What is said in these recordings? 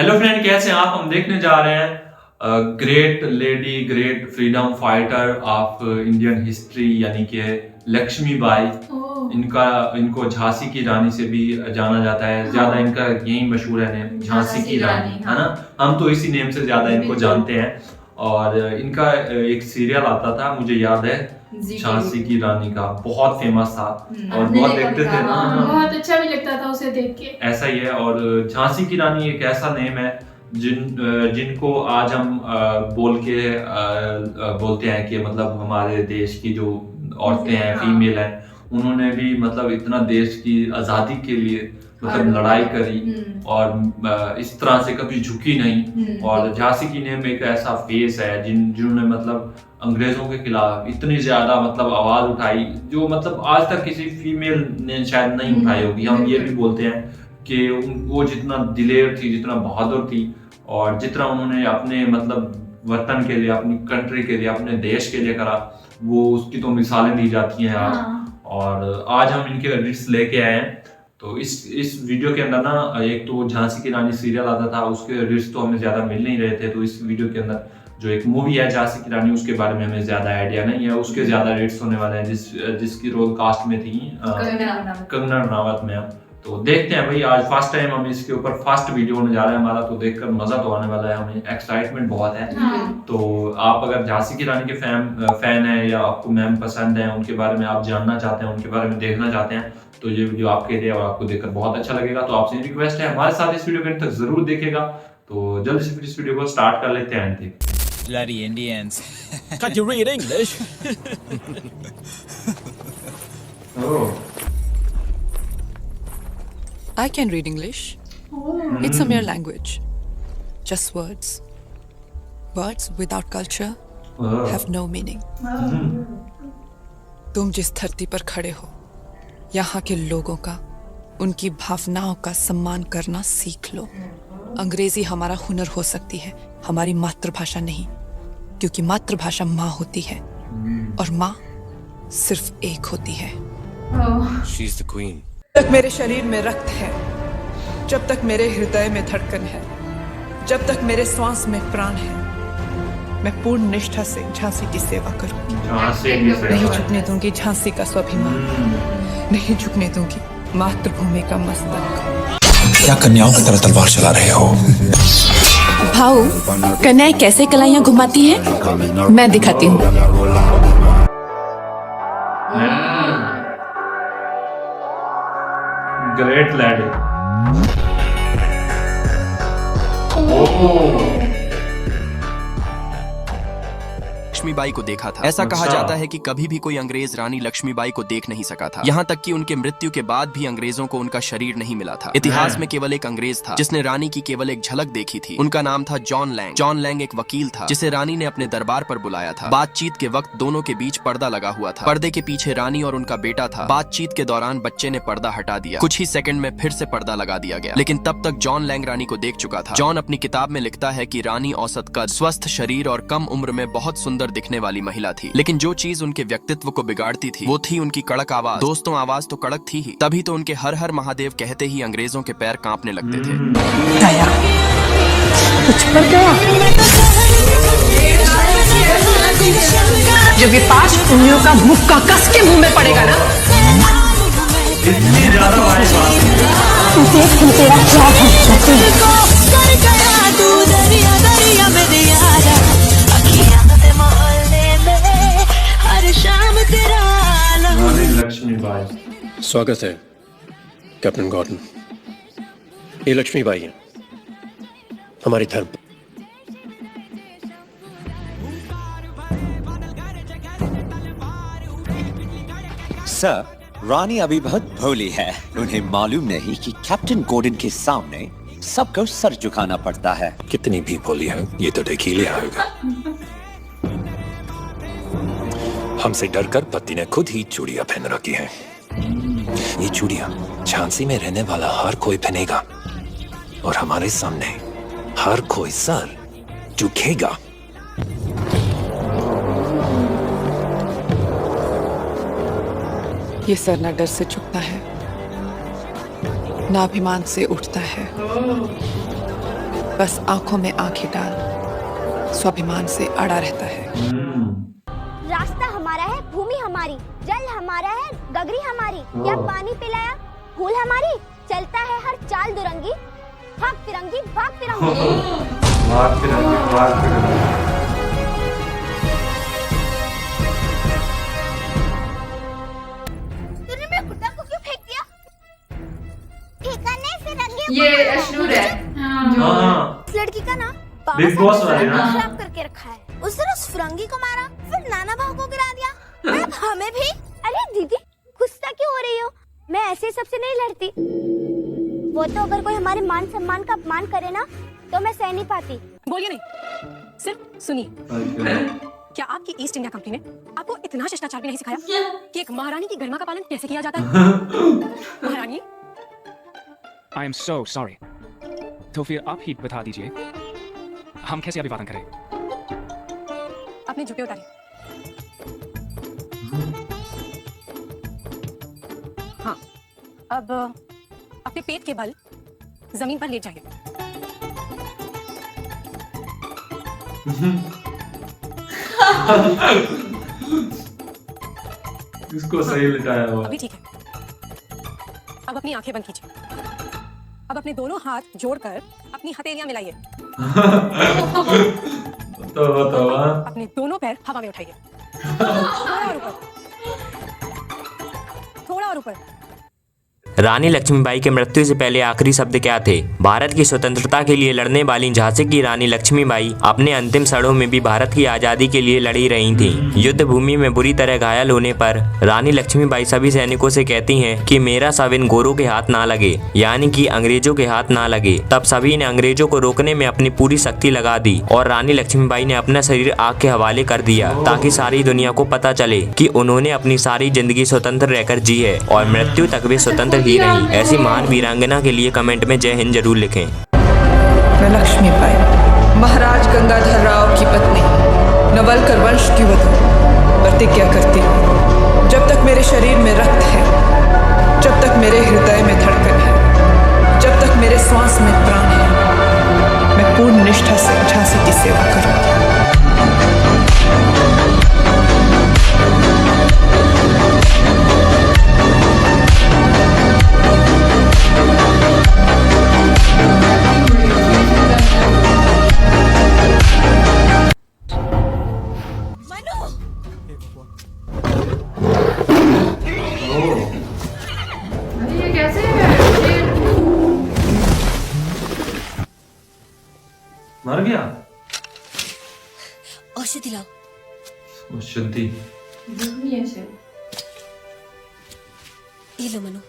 Hello friend, कैसे हैं आप? हम देखने जा रहे हैं great lady, great freedom fighter of Indian history यानी कि लक्ष्मीबाई। इनको झांसी की रानी से भी जाना जाता है। ज्यादा इनका यही मशहूर है नेम, झांसी की रानी, है ना। हम तो इसी नेम से ज्यादा इनको जानते हैं। और इनका एक सीरियल आता था, मुझे याद है, झांसी की रानी का, बहुत फेमस था और बहुत देखते थे ना। बहुत अच्छा भी लगता था उसे देख के। ऐसा ही है। और झांसी की रानी एक ऐसा नेम है जिनको आज हम बोलते हैं कि मतलब हमारे देश की जो औरतें हैं, फीमेल हैं, उन्होंने भी मतलब इतना देश की आज़ादी के लिए मतलब लड़ाई करी और इस तरह से कभी झुकी नहीं। और झांसी की नेम एक ऐसा फेस है जिन्होंने मतलब अंग्रेजों के खिलाफ इतनी ज्यादा मतलब आवाज उठाई, जो मतलब आज तक किसी फीमेल ने शायद नहीं उठाई होगी। हम ये भी बोलते हैं कि वो जितना दिलेर थी, जितना बहादुर थी, और जितना उन्होंने अपने मतलब वतन के लिए, अपनी कंट्री के लिए, अपने देश के लिए करा, वो उसकी तो मिसालें दी जाती हैं आज। और आज हम इनके रिट्स लेके आए हैं। तो इस वीडियो के अंदर ना, एक तो झांसी की रानी सीरियल आता था, उसके रिट्स तो हमें ज्यादा मिल नहीं रहे थे। तो इस वीडियो के अंदर जो एक मूवी है झांसी की रानी, उसके बारे में हमें ज्यादा आइडिया नहीं है। उसके ज्यादा रेट्स होने वाले हैं जिसकी रोल कास्ट में थी कंगना रनावत में। तो देखते हैं भाई, आज फर्स्ट टाइम हम इसके ऊपर फर्स्ट वीडियो होने जा रहे हैं हमारा, तो देखकर मजा तो आने वाला है, हमें एक्साइटमेंट बहुत है। तो आप अगर झांसी की रानी के फैन है या आपको मैम पसंद है, उनके बारे में आप जानना चाहते हैं, उनके बारे में देखना चाहते हैं, तो ये वीडियो आपके लिए और आपको देखकर बहुत अच्छा लगेगा। तो आपसे रिक्वेस्ट है, हमारे साथ इस वीडियो को अंत तक जरूर देखेगा। तो जल्दी से फिर इस वीडियो को स्टार्ट कर लेते हैं। Bloody Indians. Can't you read English? Oh. I can read English. It's a mere language. Just words. Words without culture have no meaning. तुम जिस धरती पर खड़े हो, यहाँ के लोगों का, उनकी भावनाओं का सम्मान करना सीख लो। अंग्रेजी हमारा हुनर हो सकती है, हमारी मातृभाषा नहीं, क्योंकि मातृभाषा माँ होती है और माँ सिर्फ एक होती है। She's the queen. जब तक मेरे शरीर में रक्त है, जब तक मेरे हृदय में धड़कन है, जब तक मेरे श्वास में प्राण है, मैं पूर्ण निष्ठा से झांसी की सेवा करूंगी। नहीं झुकने दूंगी झांसी का स्वाभिमान, नहीं झुकने दूंगी मातृभूमि का मस्तक। क्या कन्याओं की तरह तलवार चला रहे हो? भाऊ, कन्याएं कैसे कलाइयां घुमाती हैं, मैं दिखाती हूँ। Great lady. लक्ष्मीबाई को देखा था। ऐसा कहा जाता है कि कभी भी कोई अंग्रेज रानी लक्ष्मीबाई को देख नहीं सका था। यहाँ तक कि उनके मृत्यु के बाद भी अंग्रेजों को उनका शरीर नहीं मिला था। इतिहास में केवल एक अंग्रेज था जिसने रानी की केवल एक झलक देखी थी। उनका नाम था जॉन लैंग। जॉन लैंग एक वकील था जिसे रानी ने अपने दरबार पर बुलाया था। बातचीत के वक्त दोनों के बीच पर्दा लगा हुआ था। पर्दे के पीछे रानी और उनका बेटा था। बातचीत के दौरान बच्चे ने पर्दा हटा दिया। कुछ ही सेकंड में फिर से पर्दा लगा दिया गया, लेकिन तब तक जॉन लैंग रानी को देख चुका था। जॉन अपनी किताब में लिखता है कि रानी औसत कद, स्वस्थ शरीर और कम उम्र में बहुत सुंदर दिखने वाली महिला थी, लेकिन जो चीज उनके व्यक्तित्व को बिगाड़ती थी वो थी उनकी कड़क आवाज। दोस्तों, आवाज तो कड़क थी ही, तभी तो उनके हर हर महादेव कहते ही अंग्रेजों के पैर कांपने लगते थे। दया, कुछ पर गया। जब ये 5 उंगलियों का मुक्का कस के मुंह में पड़ेगा ना, इतनी ज्यादा तो देख तुम तेरा क्या करते हैं। लक्ष्मीबाई। स्वागत है कैप्टन गॉर्डन। ये लक्ष्मीबाई है, हमारी धर्म। सर, रानी अभी बहुत भोली है। उन्हें मालूम नहीं कि कैप्टन गॉर्डन के सामने सबको सर झुकाना पड़ता है। कितनी भी भोली है, ये तो देख ही लिया होगा। हमसे डरकर पति ने खुद ही चूड़ियां पहन रखी है। ये चूड़ियां झांसी में रहने वाला हर कोई पहनेगा और हमारे सामने हर कोई सर झुकेगा। ये सर न डर से झुकता है, न अभिमान से उठता है, बस आंखों में आंखें डाल स्वाभिमान से अड़ा रहता है। रास्ता हमारा है, भूमि हमारी, जल हमारा है, गगरी हमारी, क्या पानी पिलाया फूल हमारी, चलता है हर चाल दुरंगी, भाग तिरंगी भाग तिरंगी। भाग तिरंगी भाग तिरंगी। तूने मेरे कुत्ता को क्यों फेंक दिया? फेंका नहीं, फिर रंगे ये अश्नूर है। हाँ इस लड़की का नाम बाबा बिग बॉस वाले ना। खराब करके रखा है। उस दिन उस फिरंगी को मारा, फिर नाना भाव को गिरा दिया, अब हमें भी। अरे दीदी गुस्सा क्यों हो रही हो? मैं ऐसे सबसे नहीं लड़ती। वो तो अगर कोई हमारे मान सम्मान का अपमान करे ना तो मैं सह नहीं पाती। बोलिए नहीं, सिर्फ सुनिए। क्या आपकी ईस्ट इंडिया कंपनी ने आपको इतना शिष्टाचार भी नहीं सिखाया कि एक महारानी की गरिमा का पालन कैसे किया जाता है? महारानी, I am so sorry. तो फिर आप ही बता दीजिए हम कैसे अभिवादन करें? अपने जूते उतारिए। हाँ, अब अपने पेट के बल जमीन पर लेट जाइए। इसको सही लिटाया हुआ। अभी ठीक है। अब अपनी आंखें बंद कीजिए। अब अपने दोनों हाथ जोड़कर अपनी हथेलियां मिलाइए। तो अपने दोनों पैर हवा में उठाइए। थोड़ा और ऊपर, थोड़ा और ऊपर। रानी लक्ष्मीबाई के मृत्यु से पहले आखिरी शब्द क्या थे? भारत की स्वतंत्रता के लिए लड़ने वाली झांसी की रानी लक्ष्मीबाई अपने अंतिम क्षणों में भी भारत की आजादी के लिए लड़ी रही थीं। युद्ध भूमि में बुरी तरह घायल होने पर रानी लक्ष्मीबाई सभी सैनिकों से कहती हैं कि मेरा शव इन गोरों के हाथ ना लगे, यानी कि अंग्रेजों के हाथ ना लगे। तब सभी ने अंग्रेजों को रोकने में अपनी पूरी शक्ति लगा दी और रानी लक्ष्मीबाई ने अपना शरीर आग के हवाले कर दिया ताकि सारी दुनिया को पता चले कि उन्होंने अपनी सारी जिंदगी स्वतंत्र रहकर जी है और मृत्यु तक वे स्वतंत्र ही रही। ऐसी महान वीरांगना के लिए कमेंट में जय हिंद जरूर लिखें। मैं लक्ष्मीबाई, महाराज गंगाधर राव की पत्नी, नवलकर वंश की वधू, प्रतिज्ञा करती हूँ जब तक मेरे शरीर में रक्त है, जब तक मेरे हृदय में धड़कन है, जब तक मेरे श्वास में प्राण है, मैं पूर्ण निष्ठा से झांसी की सेवा करूँगी। ये कैसे है? मर गया। औषधि लाओ। औषधि ये लो मनु।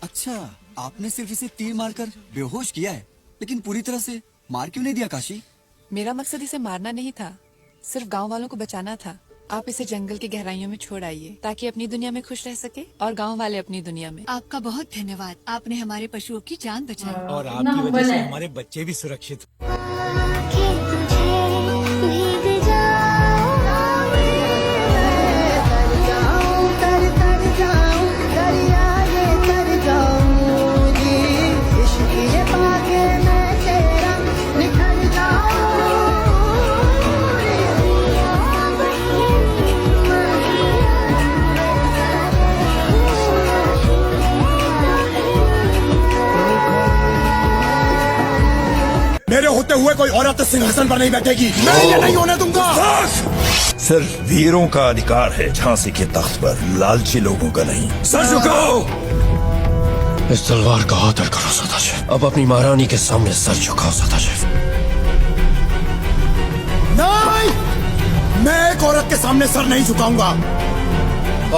अच्छा, आपने सिर्फ इसे तीर मारकर बेहोश किया है, लेकिन पूरी तरह से मार क्यों नहीं दिया काशी? मेरा मकसद इसे मारना नहीं था, सिर्फ गांव वालों को बचाना था। आप इसे जंगल की गहराइयों में छोड़ आइए ताकि अपनी दुनिया में खुश रह सके और गांव वाले अपनी दुनिया में। आपका बहुत धन्यवाद, आपने हमारे पशुओं की जान बचाई और आपकी वजह से हमारे बच्चे भी सुरक्षित। मेरे होते हुए कोई औरत सिंहासन पर नहीं बैठेगी। मैं ये नहीं होने दूंगा। सिर्फ वीरों का अधिकार है झांसी के तख्त पर, लालची लोगों का नहीं। सर झुकाओ। इस तलवार का आदर करो सदाशिव। अब अपनी महारानी के सामने सर झुकाओ सदाशिव। नहीं, मैं एक औरत के सामने सर नहीं झुकाऊंगा।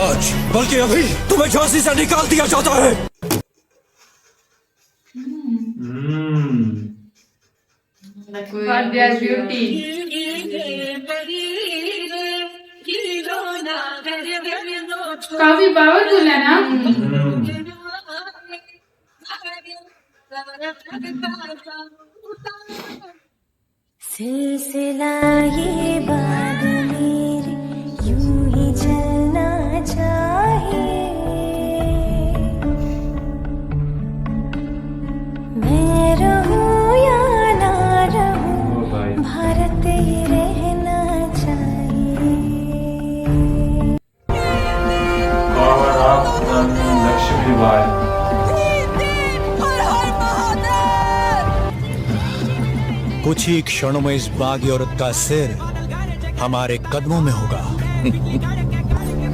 आज बल्कि अभी तुम्हें झांसी से निकाल दिया जाता है। God bless beauty. काफी पावरफुल है ना? सिलसिला ये बादल यूं ही चलना चाहिए, कुछ ही क्षणों में इस बागी औरत का सिर हमारे कदमों में होगा।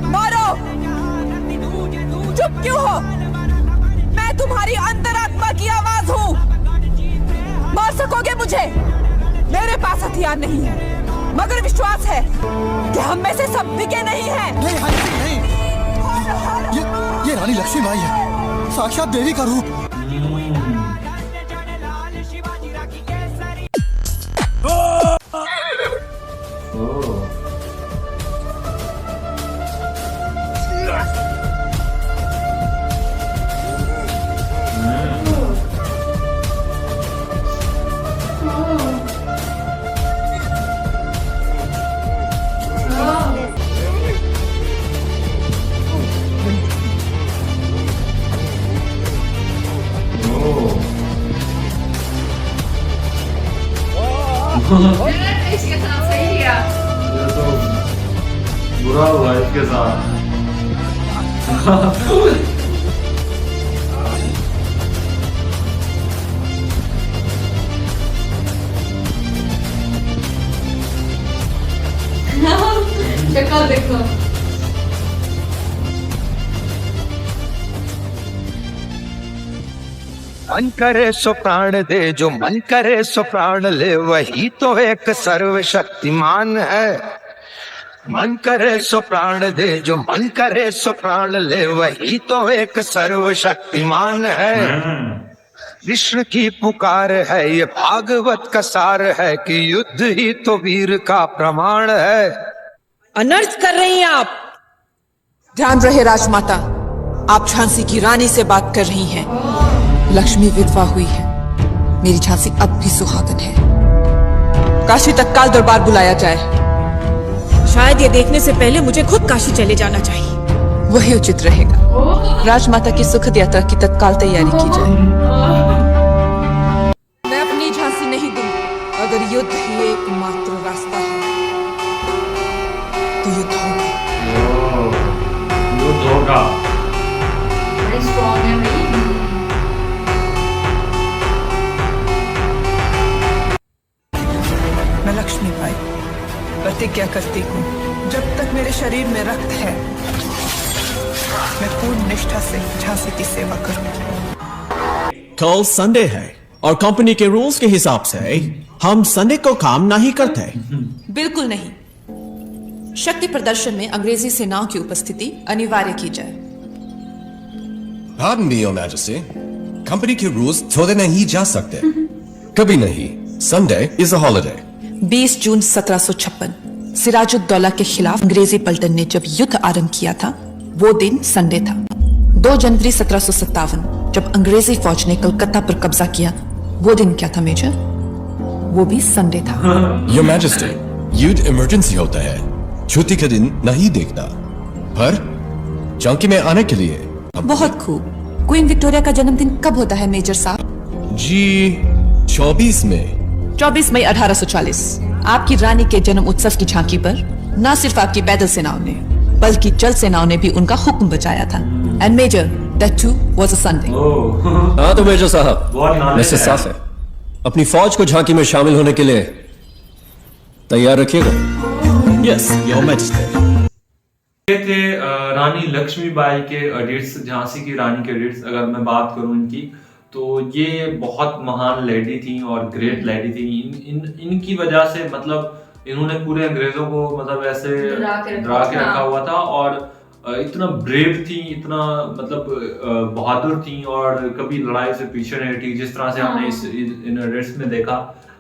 मारो! चुप क्यों हो? मैं तुम्हारी अंतरात्मा की आवाज हूँ। मार सकोगे मुझे? मेरे पास हथियार नहीं है, मगर विश्वास है कि हम में से सब बिके नहीं हैं। नहीं, ये रानी लक्ष्मीबाई है, साक्षात देवी का रूप। इसके साथ सही किया। ये तो बुरा हुआ इसके साथ। शक्ल देखो। मन करे सो प्राण दे, जो मन करे सो प्राण ले, वही तो एक सर्वशक्तिमान है। मन करे सो प्राण दे, जो मन करे सो प्राण ले, वही तो एक सर्वशक्तिमान है। कृष्ण की पुकार है, ये भागवत का सार है कि युद्ध ही तो वीर का प्रमाण है। अनर्थ कर रही हैं आप। ध्यान रहे राजमाता, आप झांसी की रानी से बात कर रही हैं। लक्ष्मी विधवा हुई है, मेरी झांसी अब भी सुहागन है। काशी तत्काल दरबार बुलाया जाए। शायद ये देखने से पहले मुझे खुद काशी चले जाना चाहिए। वही उचित रहेगा। राजमाता की सुखद यात्रा की तत्काल तैयारी की जाए। मैं अपनी झांसी नहीं दूंगी। अगर युद्ध ही एकमात्र रास्ता है तो युद्ध होगा। युद्ध होगा। बड़ी स्ट्रॉन्ग है भाई। मैं लक्ष्मीबाई प्रतिज्ञा करती हूँ, जब तक मेरे शरीर में रक्त है मैं पूर्ण निष्ठा से झांसी की सेवा करूंगी। कल संडे है और कंपनी के रूल्स के हिसाब से हम संडे को काम नहीं करते। बिल्कुल नहीं। शक्ति प्रदर्शन में अंग्रेजी सेनाओं की उपस्थिति अनिवार्य की जाए। Pardon me, Your Majesty. Company के रूल्स तोड़े नहीं जा सकते। कभी नहीं। Sunday is a holiday. 20 जून 1756 सिराजुद्दौला के खिलाफ अंग्रेजी पलटन ने जब युद्ध आरंभ किया था, वो दिन संडे था। 2 जनवरी 1757 जब अंग्रेजी फौज ने कलकत्ता पर कब्जा किया, वो दिन क्या था मेजर? वो भी संडे था। Your Majesty, युद्ध इमरजेंसी होता है, छुट्टी का दिन नहीं देखता। पर चौकी में आने के लिए बहुत खूब। क्वीन विक्टोरिया का जन्मदिन कब होता है मेजर साहब? जी 24 में। 24 मई 1840 आपकी रानी के जन्म उत्सव की झांकी पर न सिर्फ आपकी पैदल सेनाओं ने बल्कि जल सेनाओं ने भी उनका हुक्म बचाया था। And major, that too was a Sunday. हाँ तो मेजर साहब, मैसेज साफ है। अपनी फौज को झांकी में शामिल होने के लिए तैयार रखिएगा। Yes your majesty. ये थे रानी लक्ष्मीबाई के एडिट्स, झांसी की रानी के एडिट्स। अगर मैं बात करूं इनकी, तो ये बहुत महान लेडी थी और ग्रेट लेडी थी। इनकी वजह से मतलब इन्होंने पूरे अंग्रेजों को मतलब ऐसे डरा के रखा हुआ था। और इतना ब्रेव थी, इतना मतलब बहादुर थी और कभी लड़ाई से पीछे नहीं हटी। जिस तरह से हमने इन एडिट्स में देखा,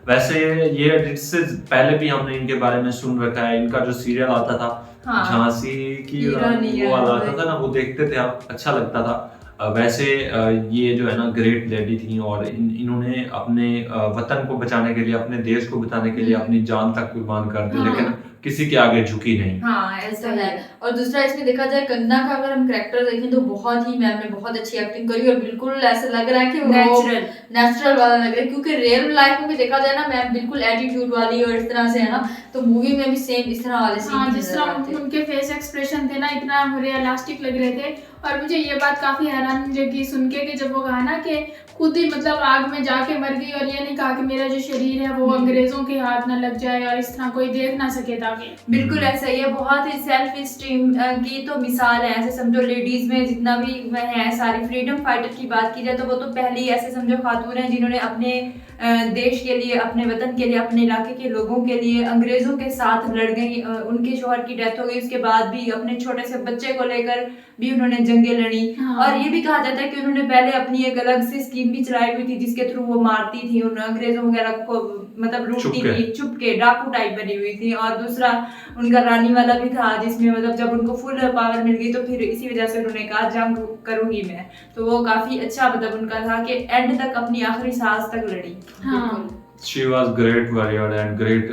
वैसे ये एडिट्स से पहले भी हमने इनके बारे में सुन रखा है। इनका जो सीरियल आता था झांसी की रानी, वो वाला आता था ना, वो देखते थे आप, अच्छा लगता था। वैसे ये जो है ना ग्रेट लेडी थी और इन्होंने अपने वतन को बचाने के लिए, अपने देश को बचाने के लिए अपनी जान तक कुर्बान कर दी, लेकिन किसी के आगे झुकी नहीं। हाँ ऐसा है। और दूसरा इसमें देखा जाए कंगना का अगर हम कैरेक्टर देखें तो बहुत ही मैम ने बहुत अच्छी एक्टिंग करी और बिल्कुल ऐसा लग रहा है कि नेचुरल वाला लग रहा है, क्योंकि रियल लाइफ में भी देखा जाए ना मैम बिल्कुल एटीट्यूड वाली और इस तरह से है ना, तो मूवी में भी सेम इस तरह वाले सीन जिस तरह उनके फेस एक्सप्रेशन थे ना इतना रियलिस्टिक लग रहे थे। और मुझे ये बात काफी हैरान लगी सुन के कि जब वो कहा ना कि खुद ही मतलब आग में जाके मर गई और ये नहीं कहा कि मेरा जो शरीर है वो अंग्रेजों के हाथ ना लग जाए और इस तरह कोई देख ना सके ताकि। बिल्कुल ऐसा ही है, बहुत ही सेल्फ स्टीम की तो मिसाल है। ऐसे समझो लेडीज में जितना भी है सारी फ्रीडम फाइटर की बात की जाए तो वो तो पहले ही ऐसे समझो खातून हैं जिन्होंने अपने देश के लिए, अपने वतन के लिए, अपने इलाके के लोगों के लिए अंग्रेजों के साथ लड़ गई। उनके शौहर की डेथ हो गई, उसके बाद भी अपने छोटे से बच्चे को लेकर भी उन्होंने जंगें लड़ी। और ये भी कहा जाता है कि उन्होंने पहले अपनी एक अलग सी स्कीम भी चलाई हुई थी जिसके थ्रू वो मारती थी उन अंग्रेजों वगैरह को, मतलब लूटती थी छुप के, डाकू टाइप बनी हुई थी। और दूसरा उनका रानी वाला भी था जिसमें मतलब जब उनको फुल पावर मिल गई तो फिर इसी वजह से उन्होंने कहा जंग करूंगी मैं। तो वो काफी अच्छा मतलब उनका था कि एंड तक अपनी आखिरी सांस तक लड़ी। She was great warrior and great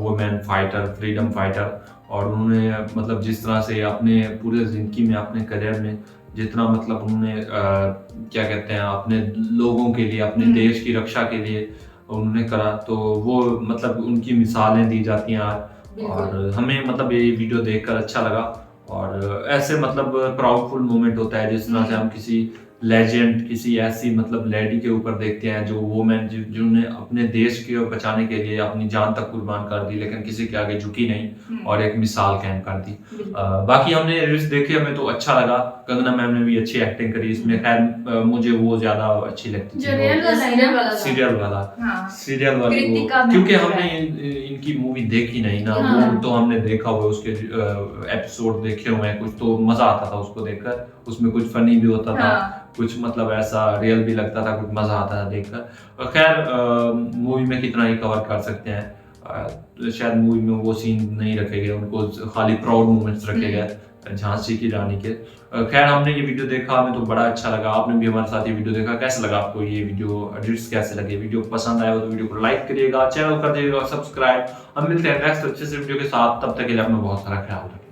woman fighter, freedom fighter। और उन्होंने मतलब जिस तरह से अपने पूरे जिंदगी में, अपने करियर में जितना मतलब उन्होंने क्या कहते हैं अपने लोगों के लिए, अपने देश की रक्षा के लिए उन्होंने करा, तो वो मतलब उनकी मिसालें दी जाती हैं आज। और हमें मतलब ये वीडियो देखकर अच्छा लगा और ऐसे मतलब प्राउडफुल मोमेंट होता है जिस तरह से हम किसी लेजेंड, किसी ऐसी मतलब लेडी के ऊपर देखते हैं जो वोमेन जिन्होंने अपने देश के बचाने के लिए अपनी जान तक कुर्बान कर दी लेकिन किसी के आगे झुकी नहीं और एक मिसाल कायम कर दी। बाकी हमने रील्स देखे, हमें तो अच्छा लगा। कंगना मैम ने भी अच्छी एक्टिंग करी इसमें। खैर मुझे वो ज्यादा अच्छी लगती थी सीरियल वाली, क्योंकि हमने इनकी मूवी देखी नहीं ना। वो तो हमने देखा हुआ, उसके एपिसोड देखे हुए हैं कुछ, तो मजा आता था उसको देखकर। उसमें कुछ फनी भी होता था, कुछ मतलब ऐसा रियल भी लगता था, कुछ मजा आता था देखकर। और खैर मूवी में कितना ही कवर कर सकते हैं, शायद मूवी में वो सीन नहीं रखे गए, उनको खाली प्राउड मोमेंट्स रखे गए झांसी की रानी के। खैर हमने ये वीडियो देखा, हमें तो बड़ा अच्छा लगा। आपने भी हमारे साथ ये वीडियो देखा, कैसा लगा आपको ये वीडियो, एडिट्स कैसे लगे? वीडियो पसंद आया हो तो वीडियो को लाइक करिएगा, चैनल कर दीजिएगा सब्सक्राइब। हम मिलते हैं नेक्स्ट अच्छे से वीडियो के साथ, तब तक के लिए अपना बहुत सारा ख्याल रखिए।